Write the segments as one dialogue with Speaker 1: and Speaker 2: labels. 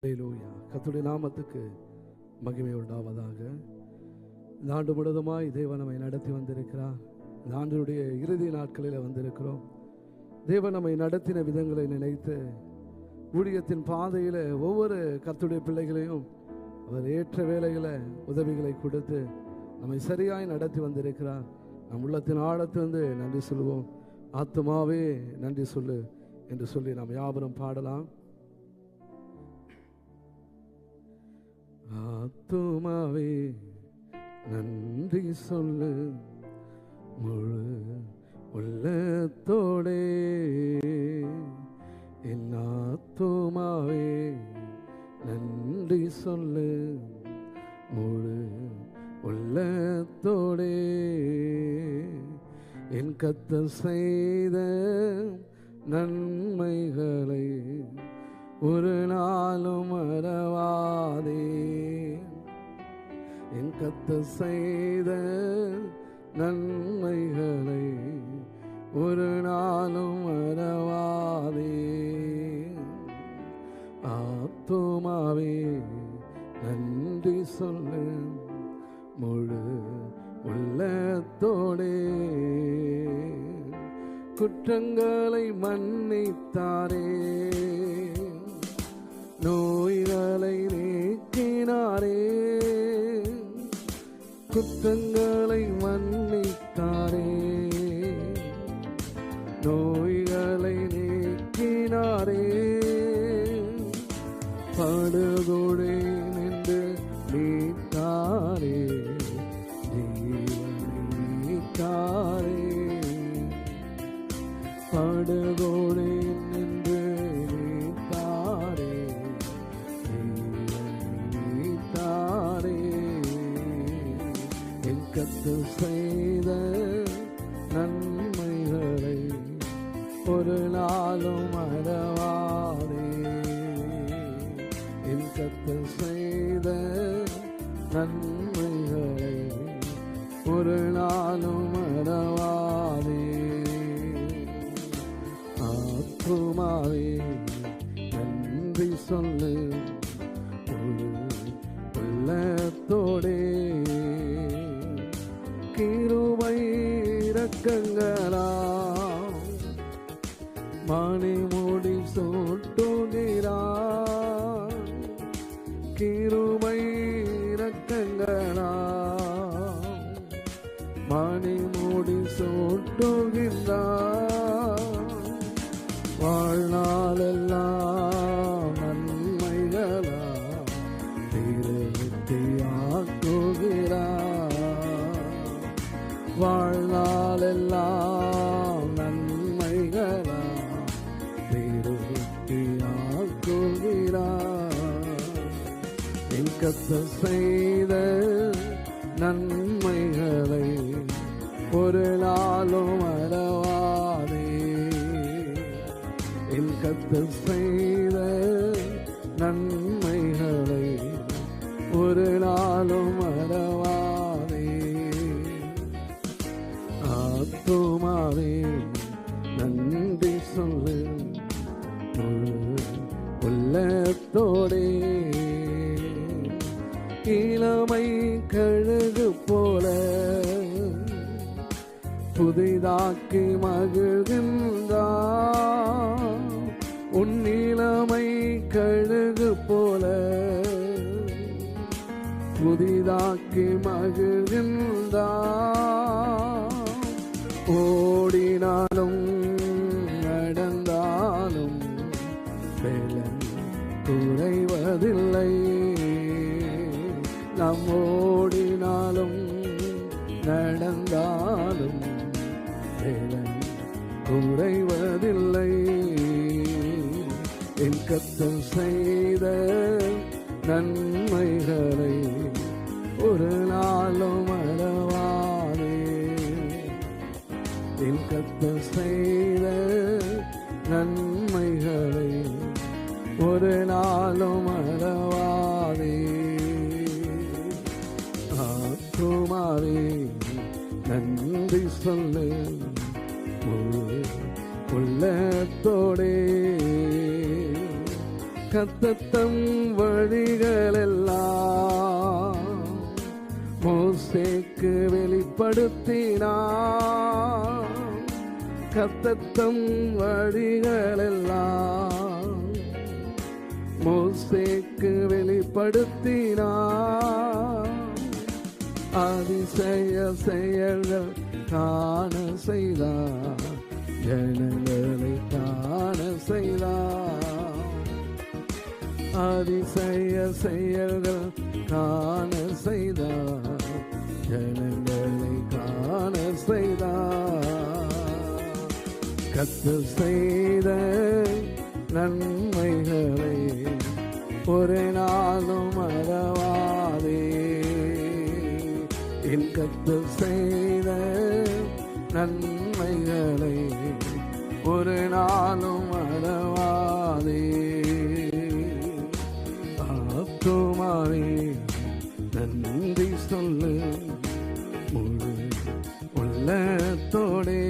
Speaker 1: அல்லேலூயா. கர்த்தருடைய நாமத்துக்கு மகிமை உண்டாவதாக. இந்த ஆண்டு முழுவதுமாய் தேவன் நம்மை நடத்தி வந்திருக்கிறார். இந்த ஆண்டினுடைய இறுதி நாட்களில் வந்திருக்கிறோம். தேவன் நம்மை நடத்தின விதங்களை நினைத்து ஊழியத்தின் பாதையில் ஒவ்வொரு கர்த்தருடைய பிள்ளைகளையும் அவர் ஏற்ற வேளையில் உதவிகளை கொடுத்து நம்மை சரியாய் நடத்தி வந்திருக்கிறார். நம் உள்ளத்தின் ஆழத்திலிருந்து நன்றி சொல்லுவோம். ஆத்துமாவே நன்றி சொல்லு என்று சொல்லி நாம் யாவரும் பாடலாம். ஆத்துமாவே நன்றி சொல்லு முழு உள்ளத்தோடே. என் ஆத்துமாவே நன்றி சொல்லு முழு உள்ளத்தோடே. என் கர்த்தர் செய்த நன்மைகளை ஒரு நாளும் மறவாதே. என் கர்த்தர் செய்த நன்மைகளை ஒரு நாளும் மறவாதே. ஆத்துமாவே நன்றி சொல்லு முழு உள்ளத்தோடே. குற்றங்களை மன்னித்தாரே, நோய்களை நீக்கினாரே. குற்றங்களை மன்னித்தாரே, நோய்களை நீக்கினாரே. படுகொடை நின்று மீட்டாரே, ஜீவனை மீட்டாரே. படுகொடை நின்று மீட்டாரே, ஜீவனை மீட்டாரே. என் கர்த்தர் செய்த நன்மைகளை ஒரு நாளும் மறவாதே. என் கர்த்தர் செய்த நன்மைகளை ஒரு நாளும் மறவாதே. ஆத்துமாவே நன்றி சொல்லு உள்ளத்தோடே. கிருபை இரக்கங்களா மணிமுடி சூட்டுகிறார். கிருபை இரக்கங்களா மணிமுடி சூட்டுகின்றார். வாழ்நாளெல்லாம் நன்மைகளா திருப்தியாக்குகிறார். வாழ்நாளெல்லாம் நன்மைகளா திருப்தியாக்குகிறார். என் கர்த்தர் செய்த நன்மைகளை ஒரு நாளும் மறவாதே. என் கர்த்தர் செய்த நன்மைகளை ஒரு நாளும் மறவாதே. ஆத்துமாவே நன்றி சொல்லு உள்ளத்தோடே. இளமை கழுகு போல புதிதாக்கி மகிழ்கின்றார். உன் இளமை கழுகு போல புதிதாக்கி மகிழ்கின்றார். ஓடினாலும் நடந்தாலும் பலன் குறைவதில்லை. நாம் ஓடினாலும் நடந்தாலும் பலன் குறைவதில்லை. என் கர்த்தர் செய்த நன்மைகளை ஒரு நாளும் மறவாதே. என் கர்த்தர் செய்த நன்மைகளை ஒரு நாளும் மறவாதே. ஆத்துமாவே நன்றி சொல்லு உள்ளத்தோடே. கர்த்தர் வழிகளெல்லாம் மோசேக்கு வெளிப்படுத்தினார். கர்த்தர் வழிகளெல்லாம் மோசேக்கு வெளிப்படுத்தினார். அதிசய செயல்கள் காண செய்தார், ஜனங்களை காண செய்தார். அதிசய செயல்கள் காண செய்தார், ஜனங்களை காண செய்தார். கர்த்தர் செய்த நன்மைகளை ஒரு நாளும் மறவாதே. என் கர்த்தர் செய்த நன்மைகளை ஒரு நாளும் மறவாதே. ஆத்துமாவே நன்றி சொல்லு முழு உள்ளத்தோடே.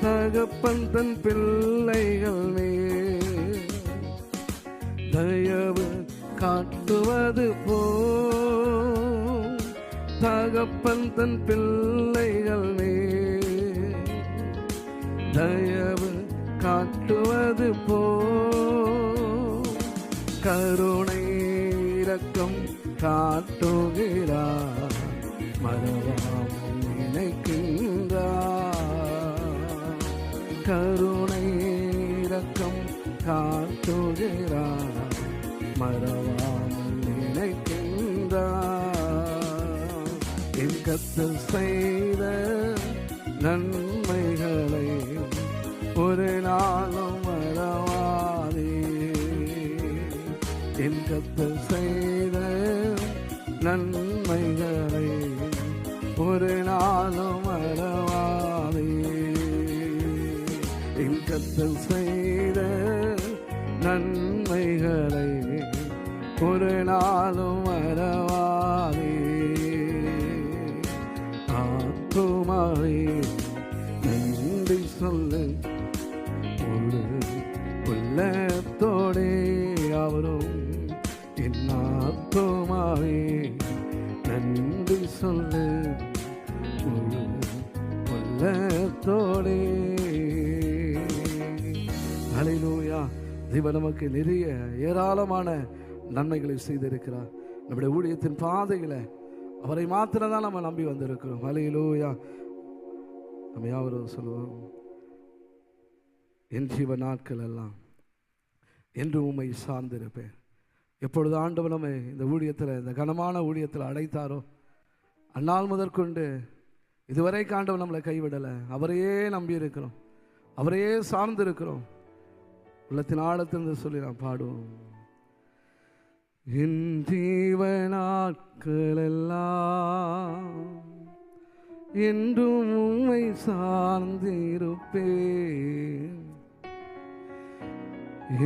Speaker 1: தகப்பன் தன் பிள்ளைகள் மேல் தயவு காட்டுவது போல், தகப்பன் தன் பிள்ளைகள் மேல் தயவு காட்டுவது போல், கருணை இரக்கம் காட்டுகிறார், மறவாமல் நினைக்கின்றார். கருணை இரக்கம் காட்டுகிறார், மறவாமல் நினைக்கின்றார். என் கர்த்தர் செய்த நன்மைகளை ஒரு நாளும் மறவாதே. என் கர்த்தர் செய்த நன்மைகளை ஒரு நாளும் மறவாதே. என் கர்த்தர் செய்த நன்மைகளை ஒரு நாளும் மறவாதே. ஆத்துமாவே நன்றி சொல்லு முழு உள்ளத்தோடே. அவரும் என் ஆத்துமாவே நன்றி சொல்லு முழு உள்ளத்தோடே. ஹல்லேலூயா. தேவன் நமக்கு நிறைய ஏராளமான நன்மைகளை செய்திருக்கிறார். நம்முடைய ஊழியத்தின் பாதைகளை அவரை மாத்திரம்தான் நம்ம நம்பி வந்திருக்கிறோம். ஹல்லேலூயா. நம்ம யாவரும் சொல்லுவோம், என் ஜீவ நாட்கள் எல்லாம் என்று உம்மை சார்ந்திருப்பேன். எப்பொழுது ஆண்டவர் நம்மை இந்த ஊழியத்தில், இந்த கனமான ஊழியத்தில் அழைத்தாரோ அந்நாள் முதற்கொண்டு இதுவரை ஆண்டவர் நம்மளை கைவிடலை. அவரையே நம்பி இருக்கிறோம், அவரையே சார்ந்திருக்கிறோம். உள்ளத்தின் ஆழத்திலிருந்து சொல்லி நாம் பாடுவோம். என் ஜீவ நாட்கள் எல்லாம் என்றும் உம்மை சார்ந்திருப்பேன்.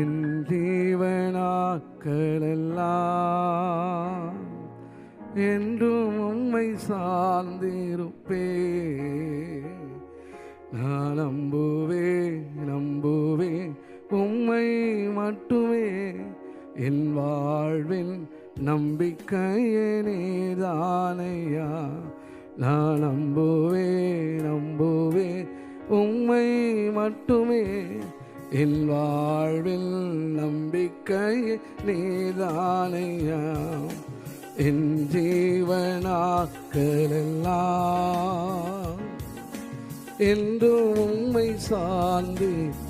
Speaker 1: என் ஜீவ நாட்கள் எல்லாம் என்றும் உம்மை சார்ந்திருப்பேன். நான் நம்புவேன் உம்மை மட்டுமே. என் வாழ்வின் நம்பிக்கையே நீதானையா. நான் நம்புவேன் உம்மை மட்டுமே. என் வாழ்வில் நம்பிக்கையே நீதானையா. என் ஜீவனாக்கள் எல்லாம் என்றும் உம்மை சார்ந்திருப்பேன்.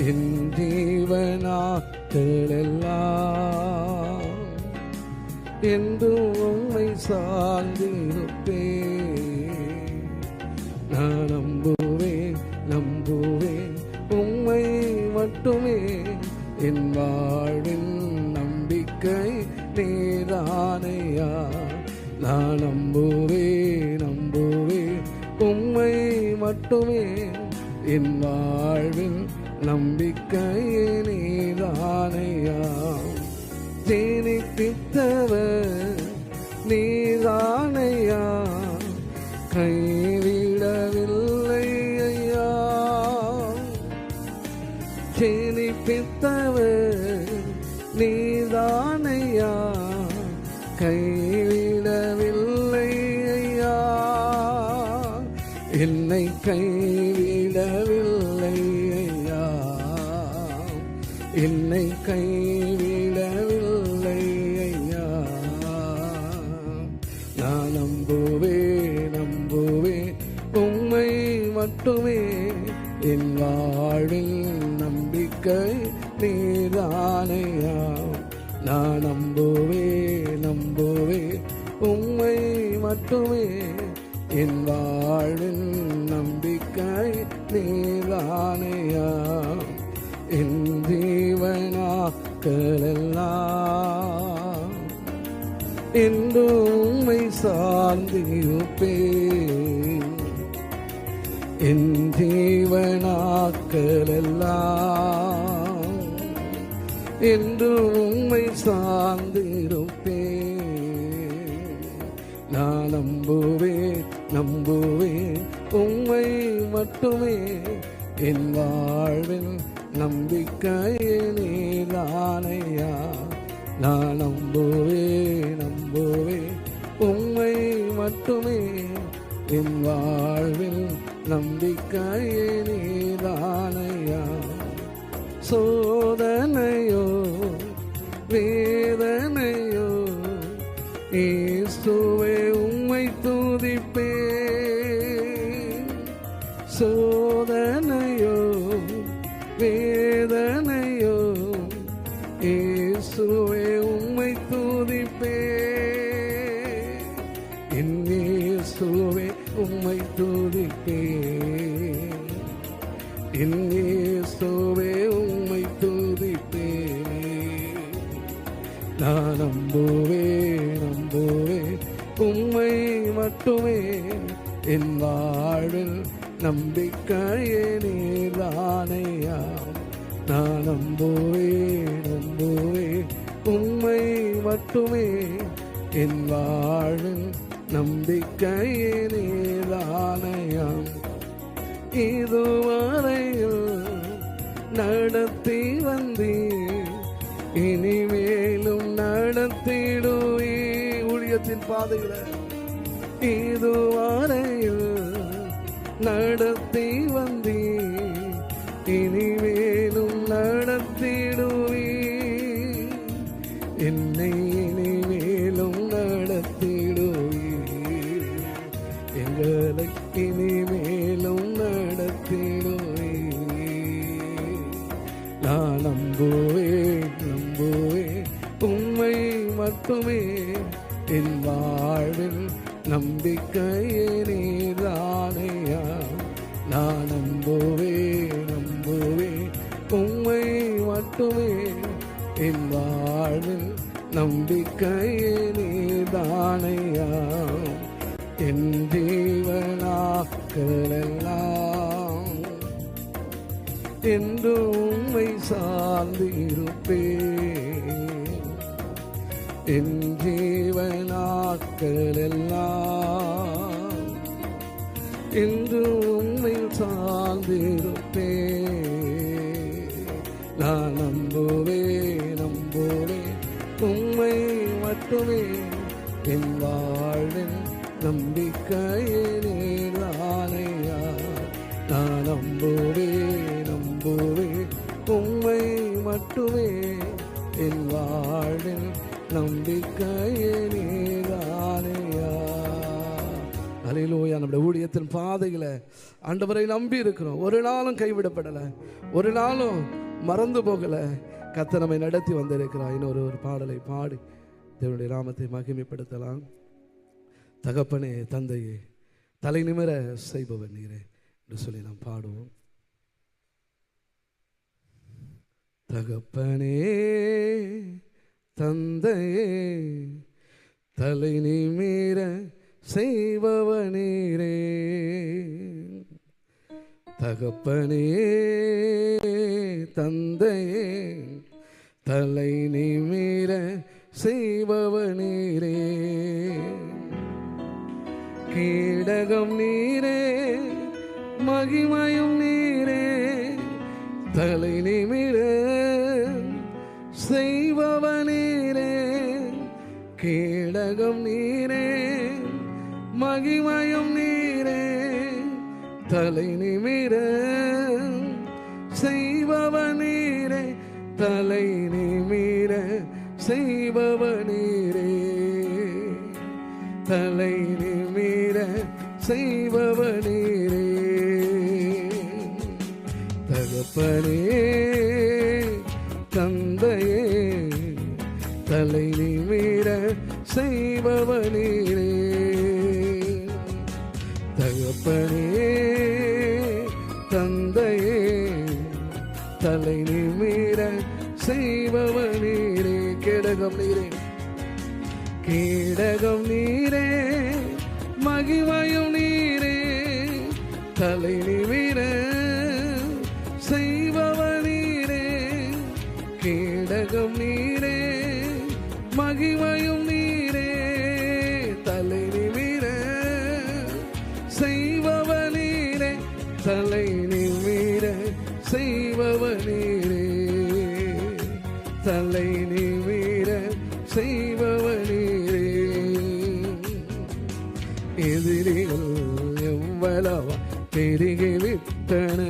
Speaker 1: என் ஜீவனாக்கள் எல்லாம் என்றும் உம்மை சார்ந்திருப்பேன். நான் நம்புவேன் உம்மை மட்டுமே. என் வாழ்வின் நம்பிக்கை நீதானையா. நான் நம்புவேன் உம்மை மட்டுமே. என் வாழ்வின் நம்பிக்கையே நீதானையா. ஜீனிப்பித்தவர் நீதானையா. கைவிடவில்லை ஐயா. ஜெனிப்பித்தவர் நீதானையா, கைவிடவில்லை ஐயா, என்னை கைவிடவில்லை ஐயா, என்னை கைவிடவில்லை ஐயா. நான் நம்புவே உம்மை மட்டுமே, என் வாழ்வில் நம்பிக்கை நீதானையா. நான் நம்புவே உம்மை மட்டுமே, என் வாழ்வில் நம்பிக்கை நீதானையா. என் ஜீவனாக்களெல்லாம் என்று உம்மை சார்ந்திருப்பேன், என் ஜீவனாக்களெல்லாம் என்று உம்மை சார்ந்திருப்பேன். நான் நம்புவே உம்மை மட்டுமே, என் வாழ்வில் நம்பிக்கையே நீதானையா. நான் நம்புவே உம்மை மட்டுமே, என் வாழ்வில் நம்பிக்கையே நீதானையா. சோதனையோ வேதனையோ இயேசுவே உம்மை துதிப்பேன். சோதனையோ வேதனையோ இயேசுவே உம்மை துதிப்பேன். என் இயேசுவே உம்மை துதிப்பேன், என் இயேசுவே உம்மை துதிப்பேன். நான் நம்புவே உம்மை மட்டுமே, என் வாழ்வில் நம்பிக்கையே நீதானையா. நான் நம்புவே உம்மை மட்டுமே, என் வாழ்வில் நம்பிக்கையே நீதானையா. இதுவரையில் நடத்தி வந்தீர், இனிமேலும் நடத்திடுவே ஊழியத்தின் பாதைகளை. இதுவரையில் நடத்தி வந்தீர், இனிமேலும் நடத்திடுவே, என்னை இனிமேலும் நடத்திடுவே, எங்களை இனிமேலும் நடத்திடுவே. நான் நம்புவே உம்மை மட்டுமே, என் வாழ்வில் நம்பிக்கையே நீதானையா. நான் நம்புவே உம்மை மட்டுமே, என் வாழ்வில் நம்பிக்கையே நீதானையா. என் ஜீவனாக்களெல்லாம் என்று உம்மை சார்ந்திருப்பேன், என் ஜீவனாக்களெல்லாம் என்று உம்மை சார்ந்திருப்பேன். நான் நம்புவே உம்மை மட்டுமே, என் வாழ்வில் நம்பிக்கையே நீதானையா. நான் நம்புவே உம்மை மட்டுமே, என் வாழ்வில் நம்பிக்கையே நீதானையா. அல்லேலூயா. நம்முடைய ஊழியத்தின் பாதைகளை ஆண்டவரை நம்பி இருக்கிறோம். ஒரு நாளும் கைவிடப்படலை, ஒரு நாளும் மறந்து போகலை. கர்த்தர் நம்மை நடத்தி வந்திருக்கிறார். இன்னொரு பாடலை பாடி தேவனுடைய நாமத்தை மகிமைப்படுத்தலாம். தகப்பனே தந்தையே தலை நிமிர செய்பவர் நீரே என்று சொல்லி நாம் பாடுவோம். தகப்பனே தந்தையே தலை நிமிர செய்பவர் நீரே. தகப்பனே தந்தையே தலை நிமிர செய்பவர் நீரே. கீடகம் நீரே, மகிமையும் நீரே, தலை நிமிர செய்பவனீரே, கேடகம் நீரே, மகிமையும் நீரே. தலை நிமிர செய்பவனீரே, தலை நிமிர செய்பவனீரே, தலை நிமிர செய்பவனீரே. தகப்பனே தந்தையே, தலை நிமிர செய்பவனீரே. தகப்பனே தந்தையே, தலை நிமிர செய்பவனீரே. கேடகம் நீரே, கேடகம் நீரே, மகிமையும் நீரே. தலை நிமிர செய்பவனீரே, கேடகம் நீரே, மகிமையும் நீரே. தலை நிமிர செய்பவனீரே, தலை நிமிர செய்பவனீரே, தலை நிமிர செய்பவனீரே. எதிரிகள் எவ்வளவா பெருகிவிட்டன,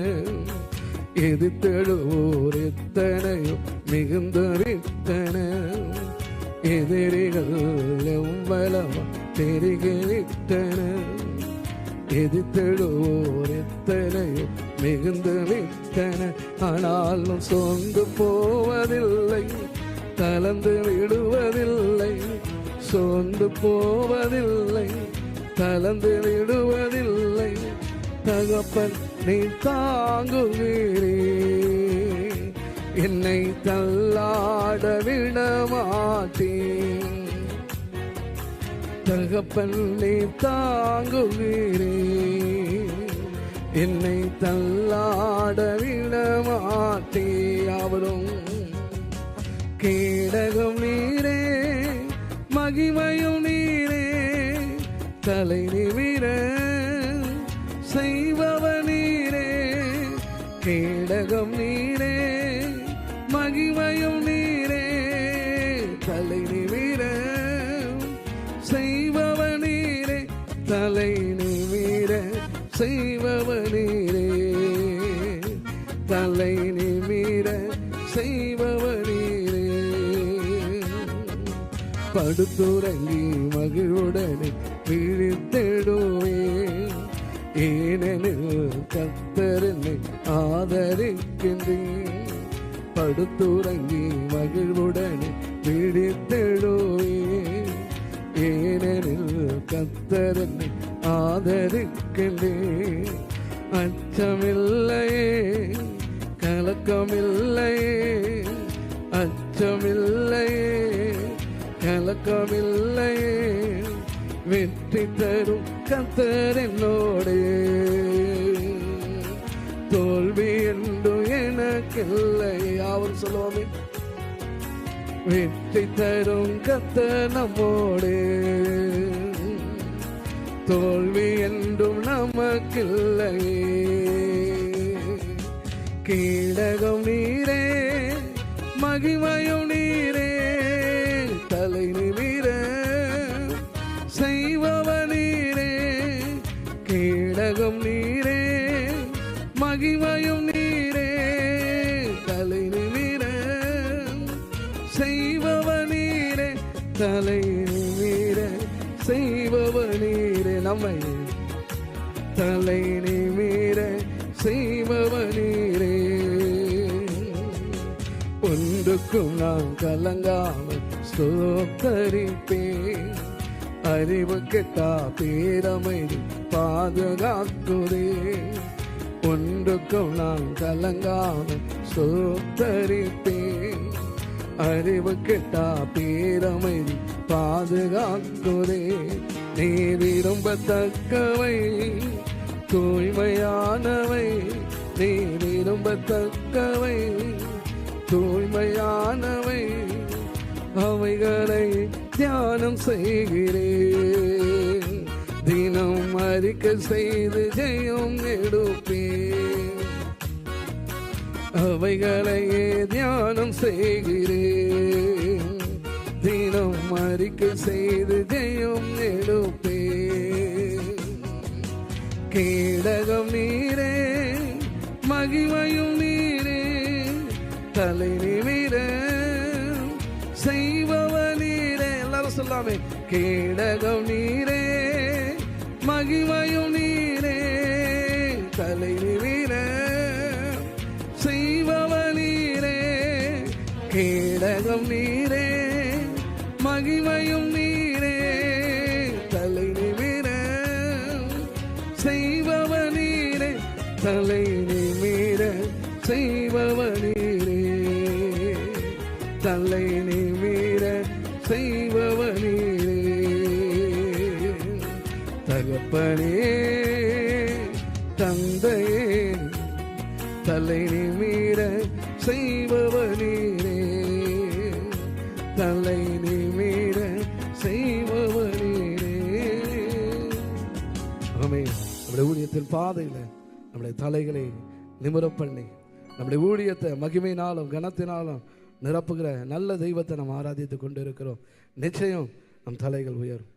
Speaker 1: எதிர்த்தெழுவோர் எத்தனையோ மிகுந்து விட்டன. எதிரிகள் எவ்வளவா பெருகிவிட்டன, எதிர்த்தெழுவோர் எத்தனையோ மிகுந்து விட்டன. ஆனாலும் சோர்ந்து போவதில்லை, தளர்ந்து விடுவதில்லை. சோர்ந்து போவதில்லை, தளர்ந்து விடுவதில்லை. தகப்பன் நீ தாங்குகிறீ, என்னை தள்ளாட விட மாட்டேன். தகப்பன் நீ தாங்குகிறீ, என்னை தள்ளாட விட மாட்டேன். அவரும் கேடகம் நீரே, மகிமையும் நீரே. தலை நிமிர செய்பவனீரே, கேடகம் நீரே, மகிமையும் நீரே. தலை நிமிர செய்பவனீரே, தலை நிமிர செய்பவனீரே, தலை நிமிர செய்பவனீரே. படுத்துறங்கி மகிழ்வுடனே விழித்திடுவேன், ஏனெனில் கர்த்தர் என்னை ஆதரிக்கின்றேன். படுத்துறங்கி மகிழ்வுடனே விழித்திடுவேன், ஏனெனில் கர்த்தர் என்னை ஆதரிக்கின்றேன். அச்சமில்லையே, கலக்கமில்லையே, அச்சமில்லையே, கலக்கமில்லையே. வெற்றி தரும் கர்த்தர் என்னோடே, தோல்வி என்று எனக்கில்லை. அவர் சொல்லுவோமே, வெற்றி தரும் கர்த்தர் நம்மோடே, தோல்வி என்றும் நமக்கில்லை. கேடகம் நீரே, மகிமையும் நீரே. தலை நிமிர செய்பவனீரே, கேடகம் நீரே, மகிமையும் நீரே. தலை நிமிர செய்பவனீரே, தலை நிமிர செய்பவனீரே. நம்மை தலை நிமிர செய்பவனீரே. ஒன்றுக்கும் நான் கலங்காமல் ஸ்தோத்தரிப்பேன், அறிவு கெட்டா பேரமைதி பாதுகாக்குதே. ஒன்றுக்கும் நான் கலங்காமல் ஸ்தோத்தரிப்பேன், அறிவு கெட்டா பேரமைதி பாதுகாக்குதே. நீ விரும்பத்தக்கவை தூய்மையானவை, நீ விரும்பத்தக்கவை தூய்மையானவை, அவைகளை தியானம் செய்கிறேன். தினம் அறிக்கை செய்து ஜெயம் எடுப்பேன், அவைகளையே தியானம் செய்கிறேன். தினம் அறிக்கை செய்து ஜெயம் எடுப்பேன். கேடகம் நீரே, மகிமையும் நீரே, தலை நிமிர செய்பவ நீரே. எல்லாரும் சொல்லாமே. கேடகம் நீரே, மகிமையும் நீரே, தலை நிமிர செய்பவ நீரே. கேடகம் நீரே, மகிமையும் நீரே, தலை நிமிர செய்பவ நீரே. தலை நிமிர செய்பவ நீரே, தலை நிமிர செய்பவ நீரே. தகப்பனே தந்தையே, தலை நிமிர செய்பவ நீரே, தலை நிமிர செய்பவ நீரே. ஆமென். நம்முடைய ஊழியத்தின் பாதையில் நம்முடைய தலைகளை நிமிர பண்ணி நம்முடைய ஊழியத்தை மகிமையினாலும் கனத்தினாலும் நிரப்புகிற நல்ல தெய்வத்தை நாம் ஆராதித்து கொண்டு இருக்கிறோம். நிச்சயம் நம் தலைகள் உயரும்.